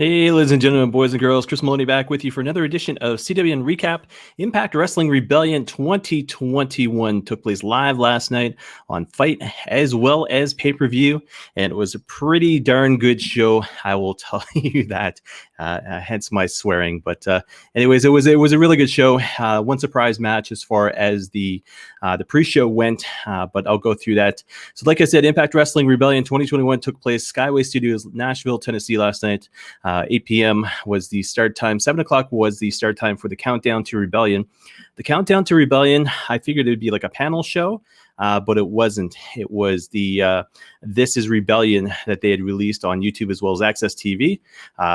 Hey, ladies and gentlemen, boys and girls, Chris Maloney back with you for another edition of CWN Recap. Impact Wrestling Rebellion 2021 took place live last night on Fight as well as pay-per-view, and it was a pretty darn good show, I will tell you that, hence my swearing. But anyways, it was a really good show. One surprise match as far as the pre-show went, but I'll go through that. So like I said, Impact Wrestling Rebellion 2021 took place Skyway Studios, Nashville, Tennessee last night. 8 p.m. was the start time. 7 o'clock was the start time for the Countdown to Rebellion. The Countdown to Rebellion, I figured it would be like a panel show, but it wasn't. It was the This is Rebellion that they had released on YouTube as well as Access TV.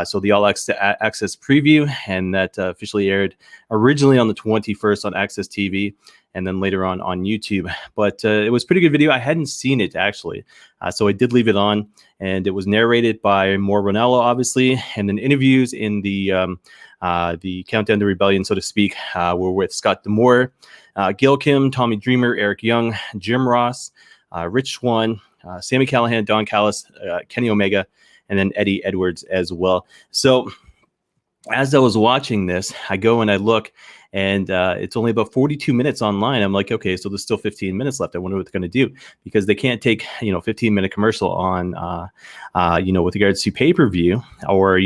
So the All Access preview, and that officially aired originally on the 21st on Access TV, and then later on YouTube. But it was a pretty good video. I hadn't seen it, actually. So I did leave it on, and it was narrated by Mauro Ranallo, obviously, and then interviews in the Countdown to Rebellion, so to speak, were with Scott D'Amore, Gail Kim, Tommy Dreamer, Eric Young, Jim Ross, Rich Swann, Sami Callihan, Don Callis, Kenny Omega, and then Eddie Edwards as well. So as I was watching this, I go and I look, and it's only about 42 minutes online. I'm like, okay, so there's still 15 minutes left. I wonder what they're going to do, because they can't take 15-minute commercial on with regards to pay-per-view, or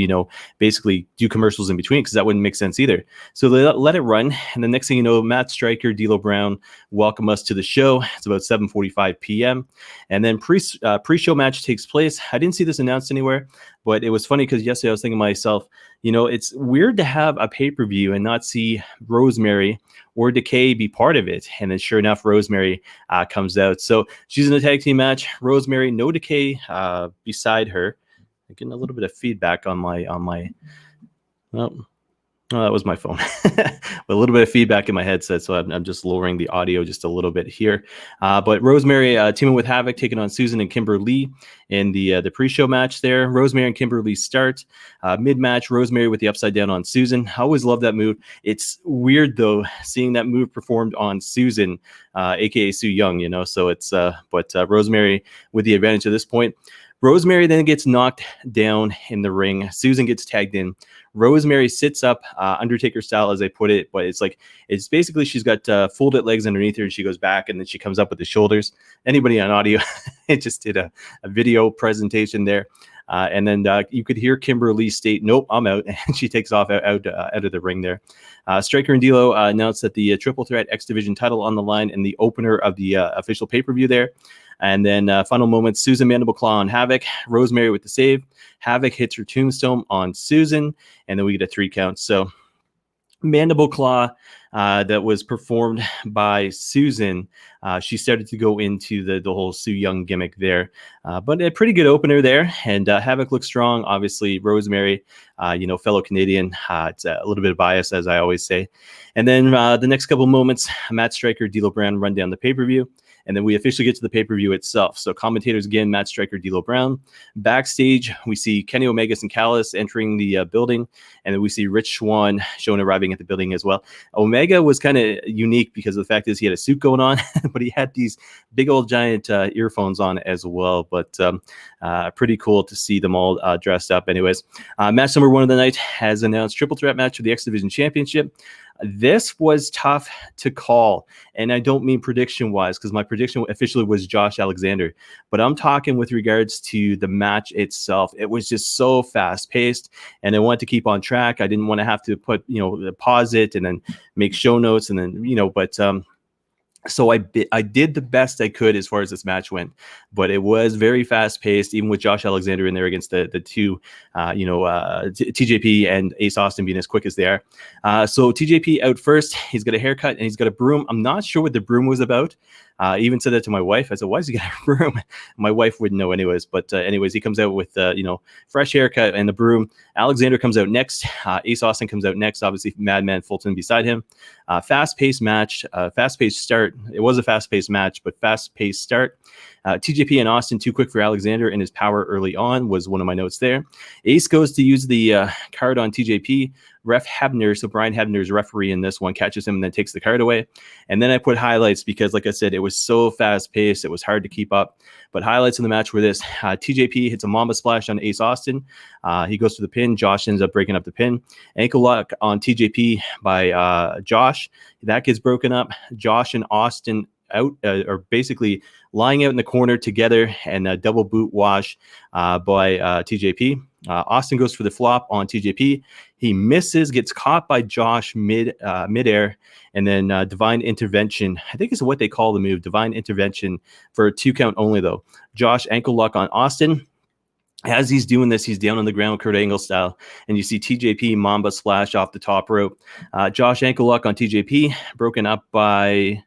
basically do commercials in between, because that wouldn't make sense either. So they let it run, and the next thing you know, Matt Striker, D'Lo Brown welcome us to the show. It's about 7:45 p.m. and then pre-show match takes place. I didn't see this announced anywhere, but it was funny because yesterday I was thinking to myself, it's weird to have a pay-per-view and not see Rosemary or Decay be part of it. And then sure enough, Rosemary comes out. So she's in a tag team match. Rosemary, no Decay beside her. I'm getting a little bit of feedback on my Oh, that was my phone. A little bit of feedback in my headset, so I'm just lowering the audio just a little bit here. But Rosemary teaming with Havoc, taking on Susan and Kimber Lee in the pre-show match there. Rosemary and Kimber Lee start. Mid-match, Rosemary with the upside down on Susan. I always love that move. It's weird, though, seeing that move performed on Susan, a.k.a. Sue Young, So it's, but Rosemary with the advantage at this point. Rosemary then gets knocked down in the ring. Susan gets tagged in. Rosemary sits up, Undertaker style, as I put it, but it's basically she's got folded legs underneath her, and she goes back, and then she comes up with the shoulders. Anybody on audio, it just did a video presentation there. And then you could hear Kimber Lee state, "Nope, I'm out," and she takes off out of the ring there. Striker and D'Lo announced that the Triple Threat X Division title on the line in the opener of the official pay-per-view there. And then final moments, Susan Mandible Claw on Havoc, Rosemary with the save. Havoc hits her tombstone on Susan, and then we get a 3 count. So Mandible Claw that was performed by Susan. She started to go into the whole Sue Young gimmick there, but a pretty good opener there. And Havoc looks strong. Obviously, Rosemary, fellow Canadian. It's a little bit of bias, as I always say. And then the next couple moments, Matt Striker, D'Lo Brown run down the pay-per-view. And then we officially get to the pay-per-view itself. So commentators again, Matt Striker, D'Lo Brown. Backstage, we see Kenny Omega and Callis entering the building. And then we see Rich Swann arriving at the building as well. Omega was kind of unique because the fact is he had a suit going on, but he had these big old giant earphones on as well. But pretty cool to see them all dressed up. Anyways, match number 1 of the night has announced triple threat match for the X Division Championship. This was tough to call, and I don't mean prediction-wise, because my prediction officially was Josh Alexander, but I'm talking with regards to the match itself. It was just so fast-paced, and I wanted to keep on track. I didn't want to have to put, pause it and then make show notes, and then, but so I did the best I could as far as this match went, but it was very fast paced, even with Josh Alexander in there against the two, TJP and Ace Austin being as quick as they are. So TJP out first. He's got a haircut and he's got a broom. I'm not sure what the broom was about. I even said that to my wife. I said, "Why does he got a broom?" My wife wouldn't know anyways. But anyways, he comes out with fresh haircut and the broom. Alexander comes out next. Ace Austin comes out next. Obviously, Madman Fulton beside him. Fast-paced match. Fast-paced start. It was a fast-paced match, but fast-paced start. TJP and Austin too quick for Alexander, and his power early on was one of my notes there. Ace goes to use the card on TJP. Ref Hebner, so Brian Hebner's referee in this one, catches him and then takes the card away. And then I put highlights because, like I said, it was so fast-paced, it was hard to keep up. But highlights in the match were this. TJP hits a Mamba Splash on Ace Austin. He goes for the pin. Josh ends up breaking up the pin. Ankle lock on TJP by Josh. That gets broken up. Josh and Austin out are basically lying out in the corner together, and a double boot wash by TJP. Austin goes for the flop on TJP. He misses, gets caught by Josh midair, and then divine intervention. I think is what they call the move, divine intervention, for a 2 count only though. Josh ankle lock on Austin. As he's doing this, he's down on the ground, Kurt Angle style, and you see TJP Mamba Splash off the top rope. Josh ankle lock on TJP, broken up by...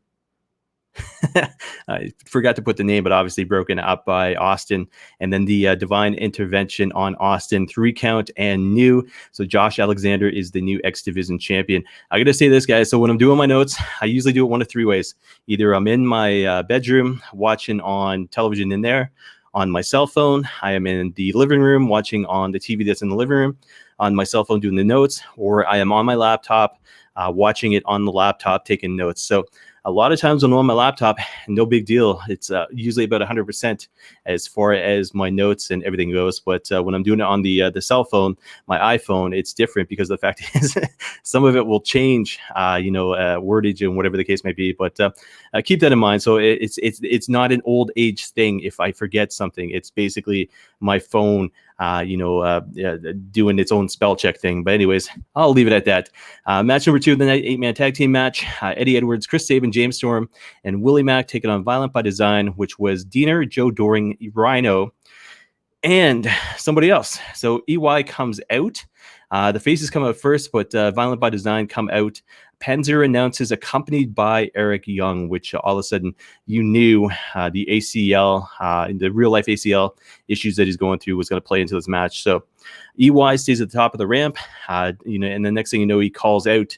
I forgot to put the name, but obviously broken up by Austin. And then the divine intervention on Austin, 3 count and new. So Josh Alexander is the new X Division champion. I got to say this, guys. So when I'm doing my notes, I usually do it one of 3 ways. Either I'm in my bedroom watching on television in there, on my cell phone. I am in the living room watching on the TV that's in the living room, on my cell phone doing the notes, or I am on my laptop watching it on the laptop taking notes. So a lot of times when I'm on my laptop, no big deal. It's usually about 100% as far as my notes and everything goes. But when I'm doing it on the cell phone, my iPhone, it's different because the fact is some of it will change, wordage and whatever the case may be. But keep that in mind. So it's not an old age thing. If I forget something, it's basically my phone doing its own spell check thing. But anyways, I'll leave it at that. Match number 2 of the night, 8-man tag team match. Eddie Edwards, Chris Sabin, James Storm, and Willie Mack taking on Violent by Design, which was Diener, Joe Doring, Rhino, and somebody else. So EY comes out. The faces come out first, but Violent by Design come out. Penzer announces, accompanied by Eric Young, which all of a sudden you knew the ACL, the real life ACL issues that he's going through was going to play into this match. So EY stays at the top of the ramp, and the next thing you know, he calls out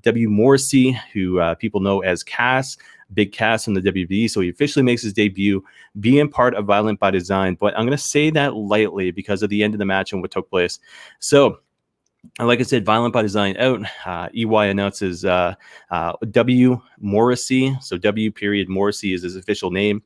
W. Morrissey, who people know as Cass, Big Cass in the WWE. So he officially makes his debut, being part of Violent by Design. But I'm going to say that lightly because of the end of the match and what took place. So, like I said, Violent by Design out. EY announces W. Morrissey. So W. Morrissey is his official name.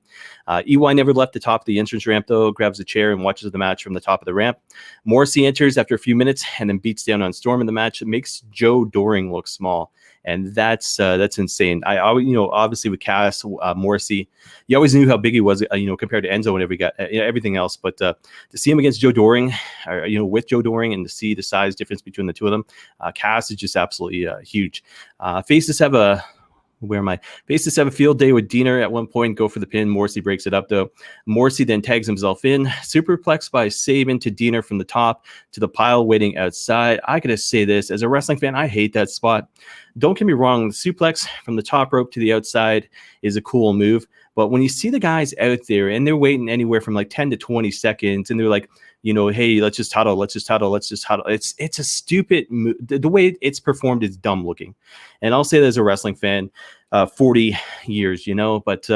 EY never left the top of the entrance ramp, though, grabs a chair and watches the match from the top of the ramp. Morrissey enters after a few minutes and then beats down on Storm in the match. It makes Joe Doring look small. And that's insane. I always, obviously with Cass, Morrissey, you always knew how big he was, compared to Enzo whenever he got everything else. But to see him against Joe Doring, with Joe Doring, and to see the size difference between the two of them, Cass is just absolutely huge. Faces have a field day with Diener at one point, go for the pin. Morrissey breaks it up, though. Morrissey then tags himself in. Superplex by Sabin to Diener from the top to the pile waiting outside. I gotta say this, as a wrestling fan, I hate that spot. Don't get me wrong, the suplex from the top rope to the outside is a cool move. But when you see the guys out there and they're waiting anywhere from like 10 to 20 seconds and they're like, hey, let's just huddle. It's a stupid move. The way it's performed is dumb looking. And I'll say that as a wrestling fan, 40 years, But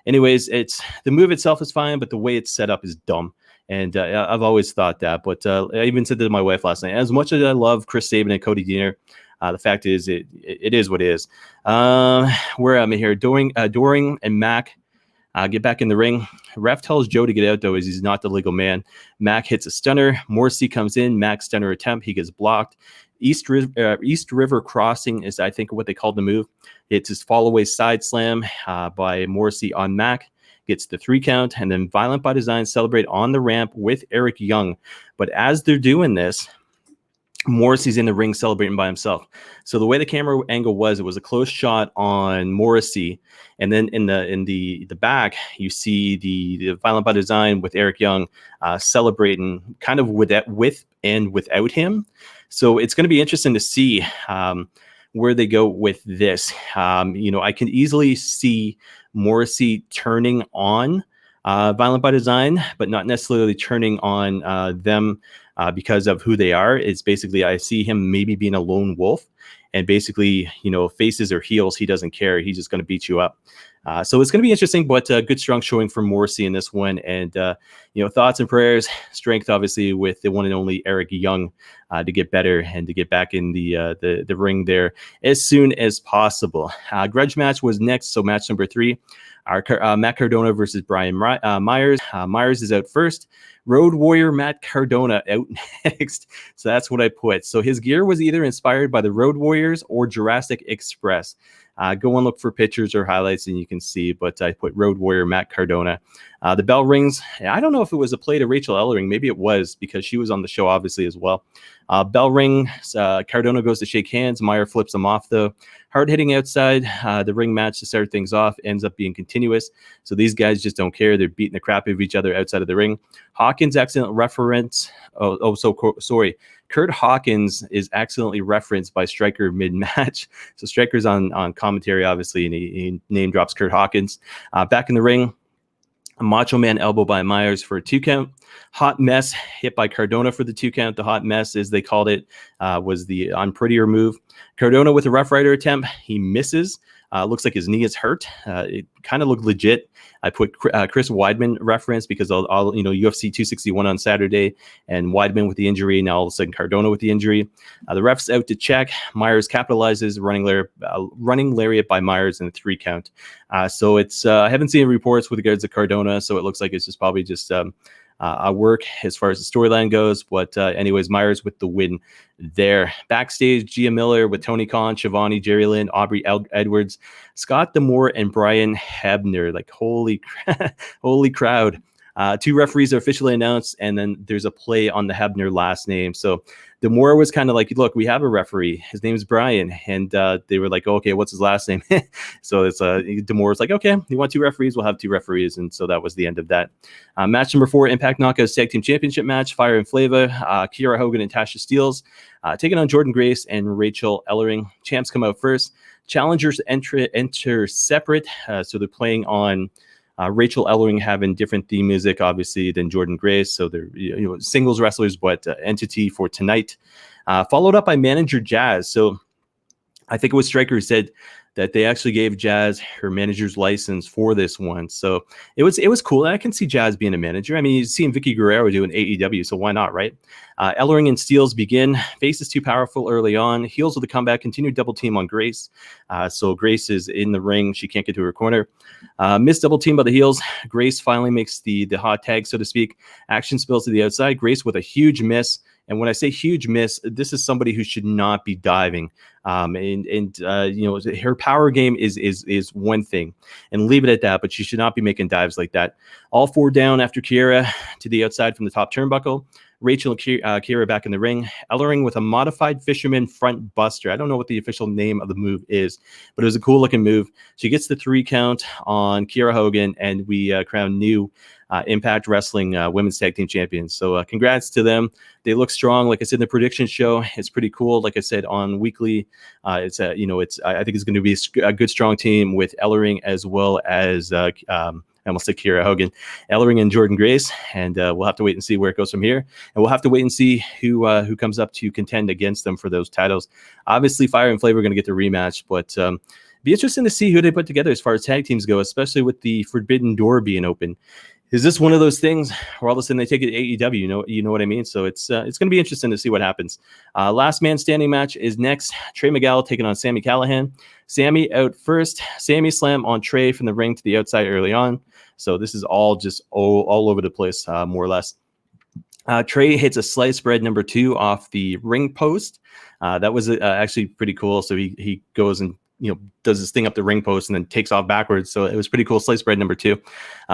anyways, the move itself is fine, but the way it's set up is dumb. And I've always thought that. But I even said that to my wife last night. As much as I love Chris Sabin and Cody Diener, the fact is, it is what it is. Where am I here? Doring and Mac get back in the ring. Ref tells Joe to get out, though, as he's not the legal man. Mac hits a stunner. Morrissey comes in. Mac's stunner attempt. He gets blocked. East River Crossing is, I think, what they called the move. It's his fall-away side slam by Morrissey on Mac. Gets the 3 count. And then Violent by Design celebrate on the ramp with Eric Young. But as they're doing this, Morrissey's in the ring celebrating by himself. So the way the camera angle was, it was a close shot on Morrissey, and then in the back you see the Violent by Design with Eric Young celebrating, kind of with and without him. So it's going to be interesting to see where they go with this. I can easily see Morrissey turning on Violent by design, but not necessarily turning on them because of who they are. It's basically, I see him maybe being a lone wolf, and basically, faces or heels, he doesn't care. He's just going to beat you up. So it's going to be interesting, but good strong showing for Morrissey in this one. And, thoughts and prayers, strength, obviously, with the one and only Eric Young to get better and to get back in the ring there as soon as possible. Grudge match was next. So match number 3. Matt Cardona versus Brian Myers. Myers is out first. Road Warrior Matt Cardona out next. So that's what I put. So his gear was either inspired by the Road Warriors or Jurassic Express. Go and look for pictures or highlights and you can see, but I put Road Warrior Matt Cardona. The bell rings. I don't know if it was a play to Rachel Ellering. Maybe it was because she was on the show, obviously, as well. Bell ring. Cardona goes to shake hands. Meyer flips him off, though. Hard hitting outside. The ring match to start things off ends up being continuous. So these guys just don't care. They're beating the crap out of each other outside of the ring. Hawkins accident reference. Sorry. Kurt Hawkins is accidentally referenced by Stryker mid-match. So Stryker's on commentary, obviously, and he name drops Kurt Hawkins. Back in the ring, a Macho Man elbow by Myers for a 2 count. Hot mess hit by Cardona for the 2 count. The hot mess, as they called it, was the unprettier move. Cardona with a Rough Rider attempt. He misses. Looks like his knee is hurt. It kind of looked legit. I put Chris Weidman reference because all UFC 261 on Saturday, and Weidman with the injury. Now all of a sudden Cardona with the injury. The ref's out to check. Myers capitalizes, running lariat by Myers in a 3 count. So it's I haven't seen reports with regards to Cardona, so it looks like it's just probably just work as far as the storyline goes. But anyways, Myers with the win there. Backstage, Gia Miller with Tony Khan, Shivani, Jerry Lynn, Aubrey Edwards, Scott D'Amore, and Brian Hebner. Like, holy crowd. 2 referees are officially announced, and then there's a play on the Hebner last name. So D'Amore was kind of like, look, we have a referee. His name's Brian. And they were like, okay, what's his last name? So it's D'Amore's like, okay, you want 2 referees? We'll have 2 referees. And so that was the end of that. Match number 4, Impact Knockouts Tag Team Championship match. Fire and Flava, Kiera Hogan and Tasha Steelz taking on Jordan Grace and Rachel Ellering. Champs come out first. Challengers enter separate. So they're playing on Rachel Ellering having different theme music, obviously, than Jordan Grace. So they're singles wrestlers, but entity for tonight. Followed up by Manager Jazz. So I think it was Stryker who said that they actually gave Jazz her manager's license for this one. So it was cool. And I can see Jazz being a manager. I mean, you've seen Vicky Guerrero do an AEW, so why not, right? Ellering and Steelz begin. Face is too powerful early on. Heels with a comeback. Continued double team on Grace. So Grace is in the ring. She can't get to her corner. Missed double team by the heels. Grace finally makes the hot tag, so to speak. Action spills to the outside. Grace with a huge miss. And when I say huge miss, this is somebody who should not be diving. Her power game is one thing, and leave it at that. But she should not be making dives like that. All 4 down after Kiera to the outside from the top turnbuckle. Rachel and Kiera back in the ring. Ellering with a modified fisherman front buster. I don't know what the official name of the move is, but it was a cool looking move. She gets the 3 count on Kiera Hogan, and we crown new Impact Wrestling Women's Tag Team Champions. So congrats to them. They look strong. Like I said in the prediction show, it's pretty cool. Like I said on weekly, I think it's going to be a good strong team with Ellering as well as I almost said Kiera Hogan, Ellering and Jordan Grace, and we'll have to wait and see where it goes from here. And we'll have to wait and see who comes up to contend against them for those titles. Obviously, Fire and Flava are going to get the rematch, but be interesting to see who they put together as far as tag teams go, especially with the Forbidden Door being open. Is this one of those things where all of a sudden they take it to AEW? You know what I mean? So it's going to be interesting to see what happens. Last man standing match is next. Trey Miguel taking on Sami Callihan. Sami out first. Sami slam on Trey from the ring to the outside early on. So this is all just all over the place, more or less. Trey hits a slice spread number 2 off the ring post. That was actually pretty cool. So he goes and does this thing up the ring post and then takes off backwards. So it was pretty cool. Slice spread number 2.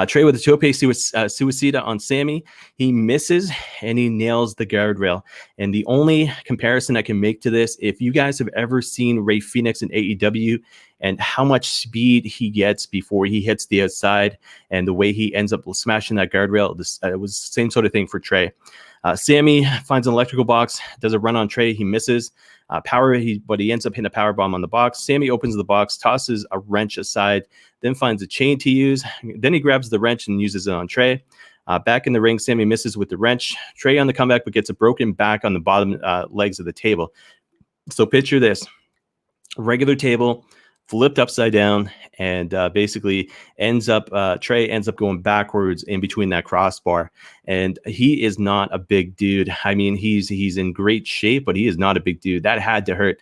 Trey with a tope suicida on Sami. He misses and he nails the guardrail. And the only comparison I can make to this, if you guys have ever seen Rey Fenix in AEW and how much speed he gets before he hits the outside and the way he ends up smashing that guardrail, it was the same sort of thing for Trey. Sammy finds an electrical box, does a run on Trey. He misses. But he ends up hitting a power bomb on the box. Sammy opens the box, tosses a wrench aside, then finds a chain to use. Then he grabs the wrench and uses it on Trey. Back in the ring, Sammy misses with the wrench. Trey on the comeback, but gets a broken back on the bottom legs of the table. So picture this. Regular table, flipped upside down, and basically Trey ends up going backwards in between that crossbar. And he is not a big dude. I mean, he's in great shape, but he is not a big dude. That had to hurt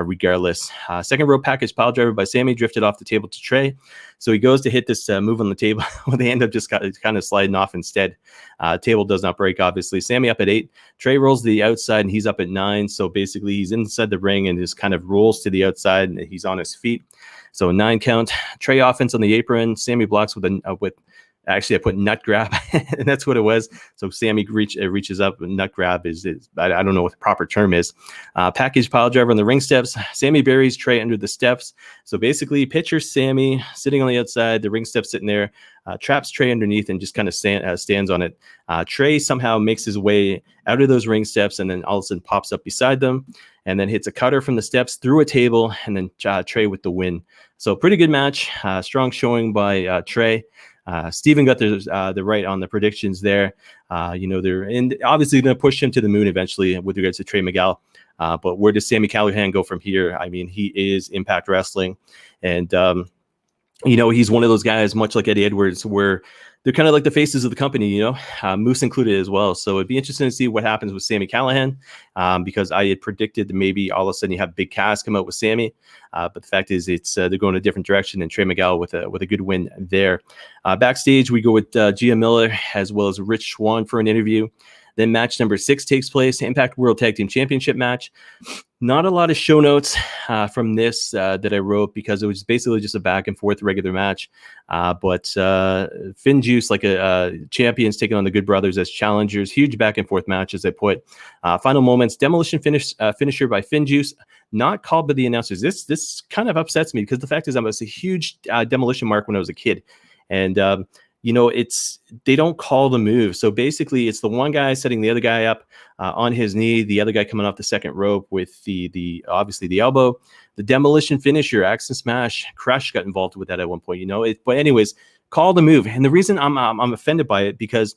regardless. Second rope package pile driver by Sammy drifted off the table to Trey. So he goes to hit this move on the table. Well, they end up just kind of sliding off instead. Table does not break, obviously. Sammy up at 8. Trey rolls to the outside, and he's up at 9. So basically, he's inside the ring and just kind of rolls to the outside, and he's on his feet. So 9 count. Trey offense on the apron. Sammy blocks with actually I put nut grab, and that's what it was. So Sammy reaches up. Nut grab is I don't know what the proper term is. Package pile driver on the ring steps. Sammy buries Trey under the steps. So basically, picture Sammy sitting on the outside, the ring steps sitting there, traps Trey underneath, and just kind of stands on it. Trey somehow makes his way out of those ring steps, and then all of a sudden pops up beside them, and then hits a cutter from the steps through a table, and then Trey with the win. So pretty good match. Strong showing by Trey. Steven got the right on the predictions there. They're obviously going to push him to the moon eventually with regards to Trey Miguel. But where does Sami Callihan go from here? I mean, he is Impact Wrestling, and he's one of those guys, much like Eddie Edwards, where they're kind of like the faces of the company, Moose included as well. So it'd be interesting to see what happens with Sami Callihan, because I had predicted that maybe all of a sudden you have Big Cass come out with Sami. But the fact is, they're going a different direction, and Trey Miguel with a good win there. Backstage, we go with Gia Miller as well as Rich Swann for an interview. Then match number 6 takes place, Impact World Tag Team Championship match. Not a lot of show notes from this that I wrote, because it was basically just a back and forth regular match. But Finn Juice, like champions, taking on the Good Brothers as challengers. Huge back and forth match, as I put. Final moments, demolition finisher by Finn Juice, not called by the announcers. This kind of upsets me, because the fact is I was a huge demolition mark when I was a kid. And they don't call the move. So basically, it's the one guy setting the other guy up on his knee, the other guy coming off the second rope with the obviously the elbow. The demolition finisher, axe and smash. Crush got involved with that at one point, But anyways, call the move. And the reason I'm offended by it, because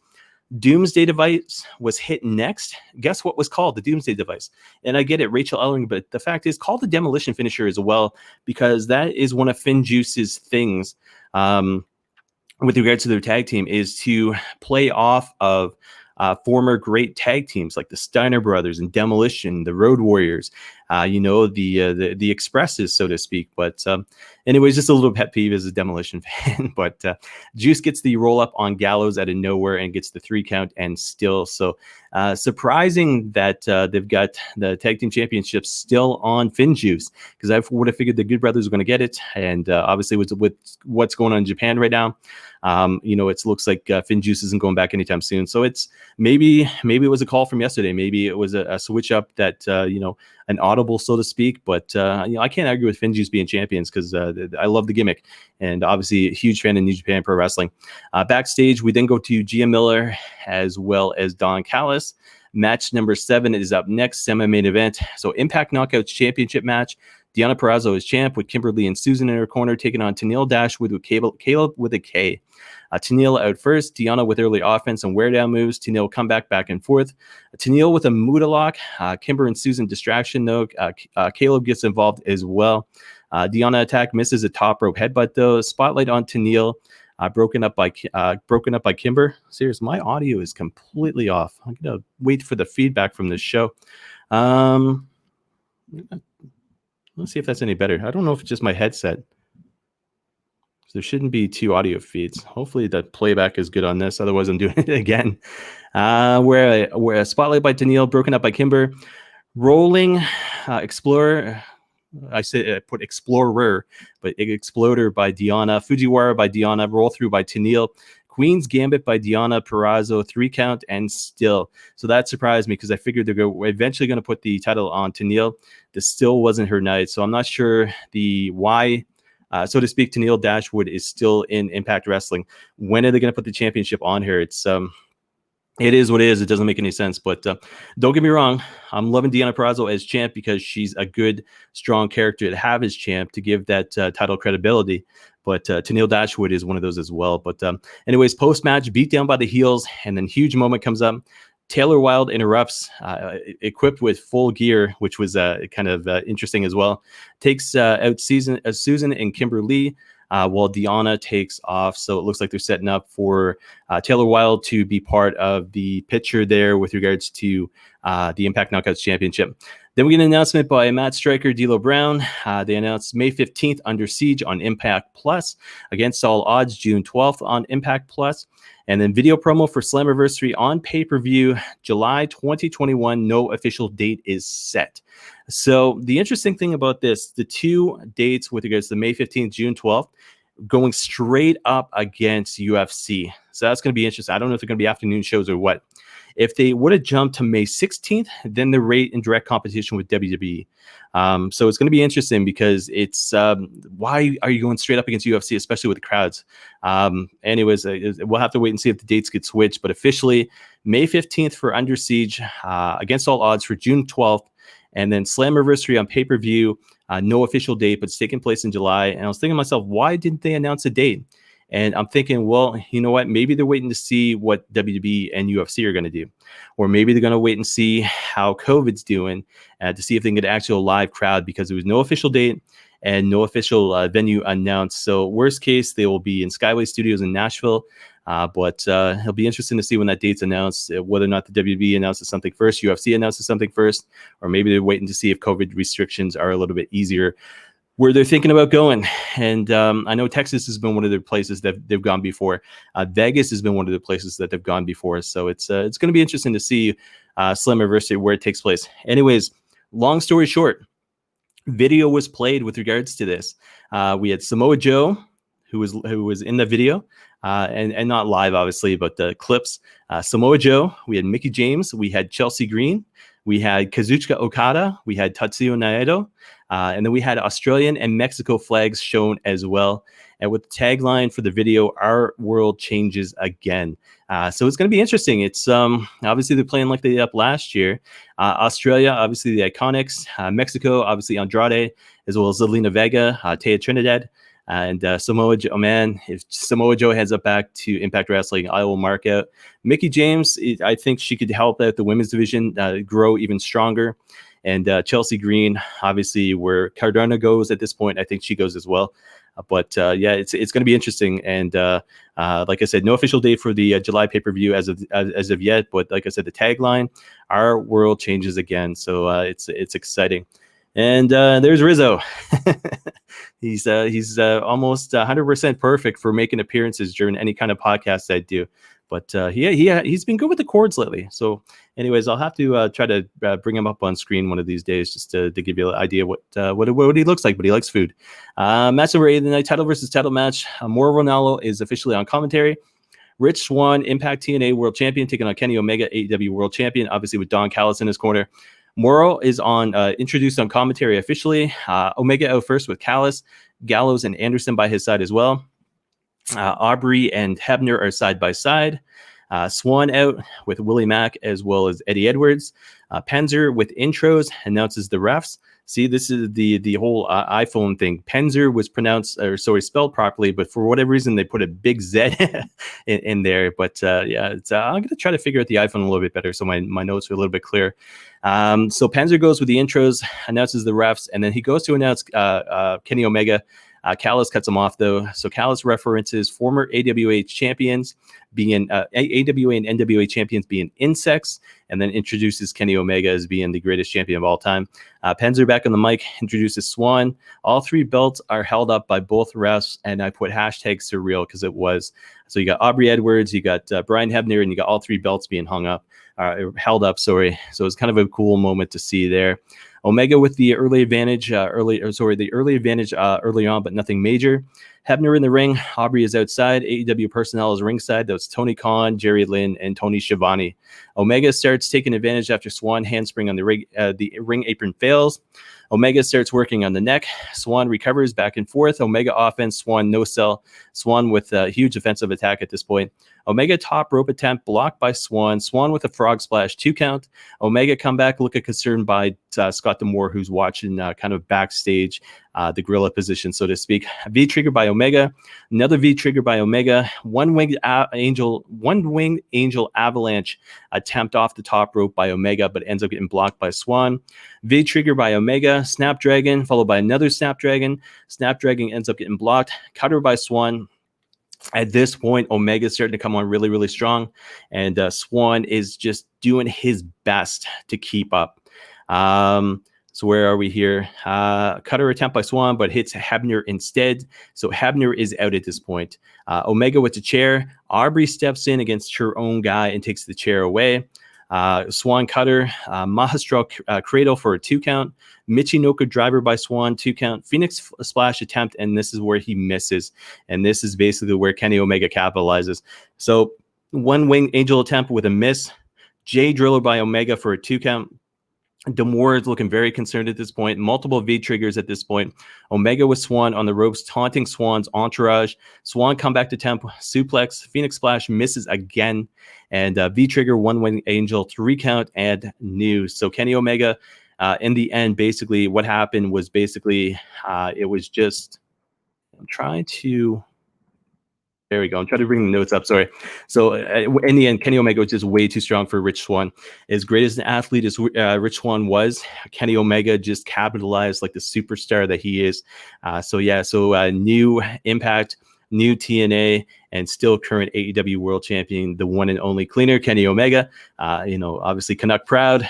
Doomsday Device was hit next. Guess what was called? The Doomsday Device. And I get it, Rachel Ellering, but the fact is, call the demolition finisher as well, because that is one of Finn Juice's things. With regards to their tag team, is to play off of former great tag teams like the Steiner Brothers and Demolition, the Road Warriors, the Expresses, so to speak. But anyways, just a little pet peeve as a Demolition fan. But Juice gets the roll up on Gallows out of nowhere and gets the 3 count and still. So surprising that they've got the tag team championships still on Finn Juice, because I would have figured the Good Brothers were going to get it. And obviously with what's going on in Japan right now, it looks like Finn Juice isn't going back anytime soon. So it's maybe it was a call from yesterday. Maybe it was a switch up that, an audible, so to speak. But, I can't argue with Finn Juice being champions, because I love the gimmick, and obviously a huge fan of New Japan Pro Wrestling. Backstage, we then go to Gia Miller as well as Don Callis. Match number 7 is up next, semi-main event. So Impact Knockouts Championship match. Deonna Purrazzo is champ with Kimberly and Susan in her corner, taking on Tenille Dashwood with Caleb with a K. Tenille out first, Deonna with early offense and wear down moves. Tenille come back and forth. Tenille with a Muda lock. Kimber and Susan distraction though. Caleb gets involved as well. Deonna attack, misses a top rope headbutt though. Spotlight on Tenille. Broken up by Kimber. Seriously, my audio is completely off. I'm gonna wait for the feedback from this show. Let's see if that's any better. I don't know if it's just my headset. There shouldn't be 2 audio feeds. Hopefully the playback is good on this. Otherwise, I'm doing it again. Where a spotlight by Tenille, broken up by Kimber. Rolling Explorer. I put Explorer, but Exploder by Deonna. Fujiwara by Deonna. Roll through by Tenille. Queen's Gambit by Deonna Purrazzo, 3 count and still. So that surprised me, because I figured they're eventually going to put the title on Tenille. This still wasn't her night, so I'm not sure why, so to speak, Tenille Dashwood is still in Impact Wrestling. When are they going to put the championship on her? It's It is what it is. It doesn't make any sense. But don't get me wrong. I'm loving Deonna Purrazzo as champ because she's a good, strong character to have as champ to give that title credibility. But Tenille Dashwood is one of those as well. But anyways, post-match, beat down by the heels, and then huge moment comes up. Taylor Wilde interrupts, equipped with full gear, which was kind of interesting as well. Takes out Susan and Kimber Lee. While Deonna takes off. So it looks like they're setting up for Taylor Wilde to be part of the picture there with regards to the Impact Knockouts Championship. Then we get an announcement by Matt Striker, D'Lo Brown. They announced May 15th, Under Siege on Impact Plus, Against All Odds, June 12th on Impact Plus. And then video promo for Slammiversary on pay-per-view, July 2021. No official date is set. So the interesting thing about this, the two dates with regards to May 15th, June 12th, going straight up against UFC. So that's going to be interesting. I don't know if they're going to be afternoon shows or what. If they would have jumped to May 16th, then they're right in direct competition with WWE. So it's going to be interesting because it's why are you going straight up against UFC, especially with the crowds? Anyways, we'll have to wait and see if the dates get switched. But officially, May 15th for Under Siege, Against All Odds for June 12th. And then Slammiversary on pay-per-view, no official date, but it's taking place in July. And I was thinking to myself, why didn't they announce a date? And I'm thinking, well, you know what? Maybe they're waiting to see what WWE and UFC are going to do. Or maybe they're going to wait and see how COVID's doing to see if they can get an actual live crowd, because there was no official date and no official venue announced. So worst case, they will be in Skyway Studios in Nashville. But it'll be interesting to see when that date's announced, whether or not the WWE announces something first, UFC announces something first, or maybe they're waiting to see if COVID restrictions are a little bit easier where they're thinking about going. And I know Texas has been one of the places that they've gone before. Vegas has been one of the places that they've gone before. So it's going to be interesting to see Slammiversary where it takes place. Anyways, long story short, video was played with regards to this. We had Samoa Joe, who was in the video, and not live, obviously, but the clips. Samoa Joe, we had Mickie James, we had Chelsea Green, we had Kazuchika Okada, we had Tatsuya Naito, and then we had Australian and Mexico flags shown as well. And with the tagline for the video, "Our world changes again." So it's going to be interesting. It's obviously they're playing like they did up last year. Australia, obviously the Iconics. Mexico, obviously Andrade, as well as Zelina Vega, Taya Trinidad. And Samoa Joe, man, if Samoa Joe heads up back to Impact Wrestling, I will mark out. Mickie James, I think she could help out the women's division grow even stronger. And Chelsea Green, obviously, where Cardona goes at this point, I think she goes as well. But yeah, it's going to be interesting. And like I said, no official date for the July pay-per-view as of yet. But like I said, the tagline, "Our world changes again." So it's exciting. And there's Rizzo. He's almost 100% perfect for making appearances during any kind of podcast I do. But he's been good with the chords lately. So anyways, I'll have to try to bring him up on screen one of these days just to give you an idea what he looks like. But he likes food. Match number 8 of the night, title versus title match. Mauro Ranallo is officially on commentary. Rich Swann, Impact TNA World Champion, taking on Kenny Omega, AEW World Champion, obviously with Don Callis in his corner. Mauro is introduced on commentary officially. Omega out first with Callis, Gallows, and Anderson by his side as well. Aubrey and Hebner are side by side. Swan out with Willie Mack as well as Eddie Edwards. Penzer with intros announces the refs. See, this is the whole iPhone thing. Penzer was spelled properly, but for whatever reason, they put a big Z in there. But yeah, I'm going to try to figure out the iPhone a little bit better so my notes are a little bit clear. So Penzer goes with the intros, announces the refs, and then he goes to announce Kenny Omega. Callis cuts him off, though. So Callis references former AWA champions being AWA and NWA champions being insects, and then introduces Kenny Omega as being the greatest champion of all time. Penzer back on the mic introduces Swan. All 3 belts are held up by both refs, and I put hashtag surreal because it was. So you got Aubrey Edwards, you got Brian Hebner, and you got all 3 belts being held up. Sorry. So it's kind of a cool moment to see there. Omega with the early advantage early on, but nothing major. Hebner in the ring. Aubrey is outside. AEW personnel is ringside. That was Tony Khan, Jerry Lynn, and Tony Schiavone. Omega starts taking advantage after Swan handspring on the ring apron fails. Omega starts working on the neck. Swan recovers back and forth. Omega offense. Swan no sell. Swan with a huge offensive attack at this point. Omega top rope attempt blocked by Swan. Swan with a frog splash 2 count. Omega comeback look at concern by Scott D'Amore, who's watching kind of backstage, the gorilla position, so to speak. V trigger by Omega. Another V trigger by Omega. One winged angel avalanche attempt off the top rope by Omega, but ends up getting blocked by Swan. V trigger by Omega. Snapdragon followed by another Snapdragon. Snapdragon ends up getting blocked. Cutter by Swan. At this point, Omega is starting to come on really, really strong, and Swan is just doing his best to keep up. So where are we here? Cutter attempt by Swan, but hits Hebner instead. So Hebner is out at this point. Omega with the chair. Aubrey steps in against her own guy and takes the chair away. Swan cutter, Mahastral cradle for a 2 count. Michinoku driver by Swan 2 count. Phoenix splash attempt, and this is where he misses. And this is basically where Kenny Omega capitalizes. So one wing angel attempt with a miss. J driller by Omega for a 2 count. D'Amore is looking very concerned at this point. Multiple V triggers at this point. Omega with Swan on the ropes, taunting Swan's entourage. Swan come back to temp, suplex. Phoenix splash misses again. And V trigger, one wing angel, 3 count, and news. So Kenny Omega, in the end, basically what happened was basically it was just, I'm trying to. There we go. I'm trying to bring the notes up. Sorry. So in the end, Kenny Omega was just way too strong for Rich Swann. As great as an athlete as Rich Swann was, Kenny Omega just capitalized like the superstar that he is. So new Impact, new TNA, and still current AEW World Champion, the one and only cleaner, Kenny Omega. Obviously Canuck proud.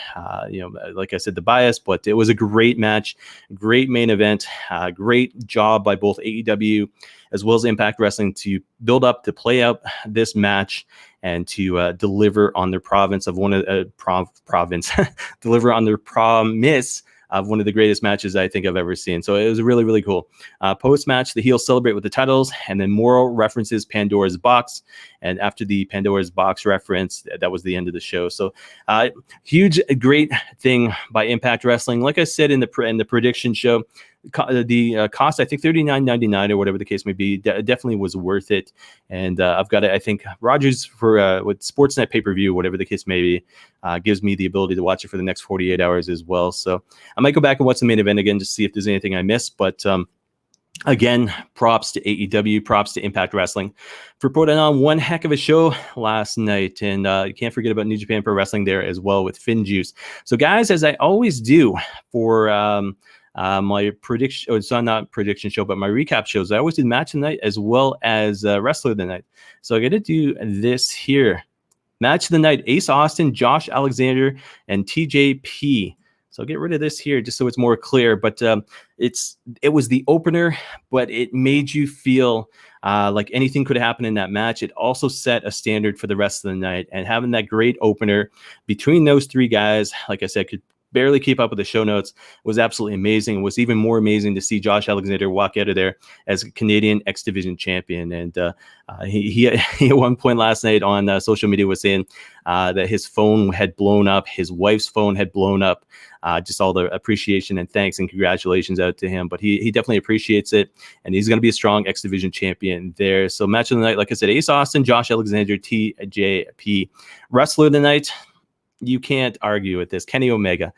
Like I said, the bias, but it was a great match, great main event, great job by both AEW as well as Impact Wrestling to build up, to play out this match, and to deliver on their province of one of deliver on their promise of one of the greatest matches I think I've ever seen. So it was really, really cool. Post-match, the heels celebrate with the titles, and then Morrow references Pandora's Box. And after the Pandora's Box reference, that was the end of the show. So huge, great thing by Impact Wrestling. Like I said in the prediction show, the cost, I think $39.99 or whatever the case may be, definitely was worth it. And I've got it. I think Rogers for with Sportsnet pay-per-view, whatever the case may be, gives me the ability to watch it for the next 48 hours as well. So I might go back and watch the main event again to see if there's anything I missed. But again, props to AEW, props to Impact Wrestling for putting on one heck of a show last night. And you can't forget about New Japan Pro Wrestling there as well with Finn Juice. So guys, as I always do for my prediction, it's not prediction show, but my recap shows, I always do match of the night as well as wrestler of the night. So I got to do this here. Match of the night, Ace Austin, Josh Alexander, and TJP. So I'll get rid of this here just so it's more clear. But it was the opener, but it made you feel like anything could happen in that match. It also set a standard for the rest of the night. And having that great opener between those three guys, like I said, could barely keep up with the show notes, was absolutely amazing. It was even more amazing to see Josh Alexander walk out of there as a Canadian X Division champion. And he at one point last night on social media was saying that his phone had blown up, his wife's phone had blown up. Just all the appreciation and thanks and congratulations out to him. But he definitely appreciates it, and he's going to be a strong X Division champion there. So match of the night, like I said, Ace Austin, Josh Alexander, TJP. Wrestler of the night, you can't argue with this. Kenny Omega.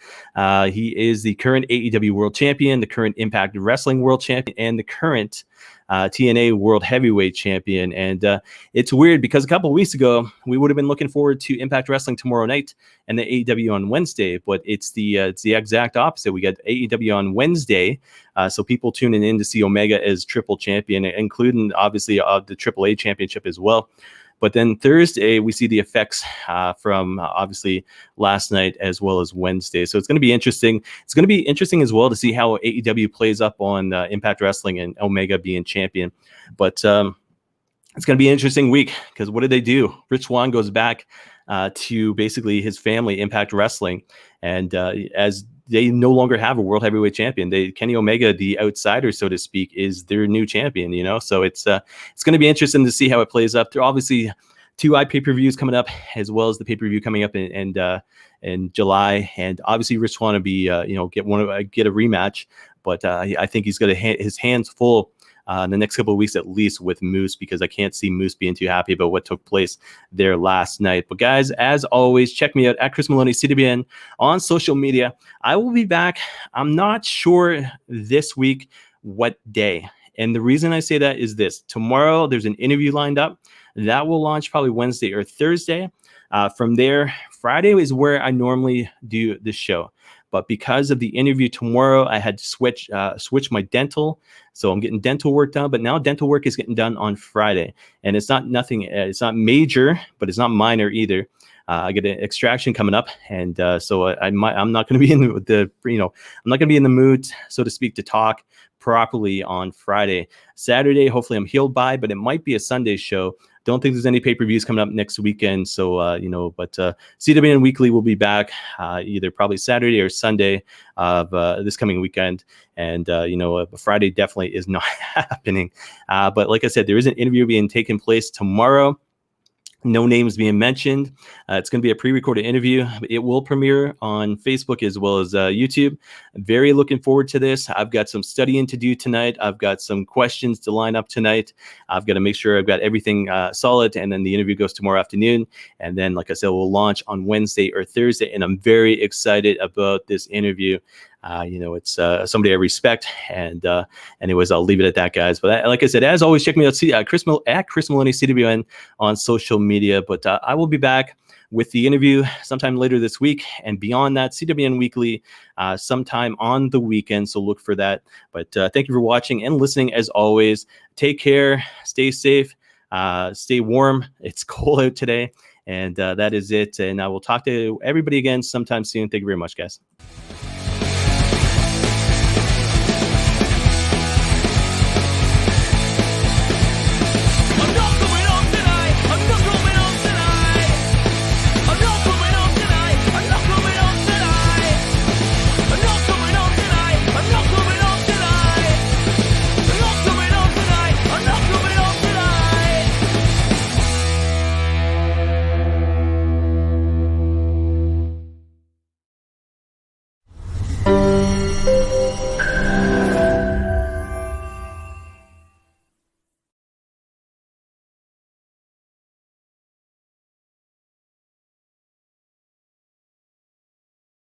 He is the current AEW World Champion, the current Impact Wrestling World Champion, and the current TNA World Heavyweight Champion. And it's weird because a couple of weeks ago, we would have been looking forward to Impact Wrestling tomorrow night and the AEW on Wednesday, but it's the exact opposite. We got AEW on Wednesday, so people tuning in to see Omega as triple champion, including obviously the AAA championship as well. But then Thursday, we see the effects from obviously last night as well as Wednesday. So it's going to be interesting. It's going to be interesting as well to see how AEW plays up on Impact Wrestling and Omega being champion. But it's going to be an interesting week because what did they do? Rich Swann goes back to basically his family, Impact Wrestling, and as they no longer have a world heavyweight champion. Kenny Omega, the outsider, so to speak, is their new champion. So it's going to be interesting to see how it plays up. There are obviously 2 pay-per-views coming up, as well as the pay-per-view coming up in July, and obviously Rich want to be get a rematch, but I think he's got his hands full in the next couple of weeks at least with Moose, because I can't see Moose being too happy about what took place there last night. But guys, as always, check me out at Chris Maloney CWN on social media. I will be back. I'm not sure this week what day. And the reason I say that is this: tomorrow there's an interview lined up that will launch probably Wednesday or Thursday. From there, Friday is where I normally do the show. But because of the interview tomorrow, I had to switch my dental. So I'm getting dental work done. But now dental work is getting done on Friday. And it's not nothing. It's not major, but it's not minor either. I get an extraction coming up, and so I'm not going to be in I'm not going to be in the mood, so to speak, to talk properly on Friday. Saturday, hopefully I'm healed by, but it might be a Sunday show. Don't think there's any pay-per-views coming up next weekend. So, but CWN Weekly will be back either probably Saturday or Sunday of this coming weekend. And, Friday definitely is not happening. But like I said, there is an interview being taken place tomorrow. No names being mentioned. It's going to be a pre-recorded interview. It will premiere on Facebook as well as YouTube. I'm very looking forward to this. I've got some studying to do tonight. I've got some questions to line up tonight. I've got to make sure I've got everything solid, and then the interview goes tomorrow afternoon. And then, like I said, we'll launch on Wednesday or Thursday, and I'm very excited about this interview. It's somebody I respect, and anyways, I'll leave it at that, guys. But like I said, as always, check me out at Chris Maloney CWN on social media. But I will be back with the interview sometime later this week, and beyond that, CWN Weekly sometime on the weekend. So look for that. But thank you for watching and listening. As always, take care, stay safe, stay warm. It's cold out today, and that is it. And I will talk to everybody again sometime soon. Thank you very much, guys.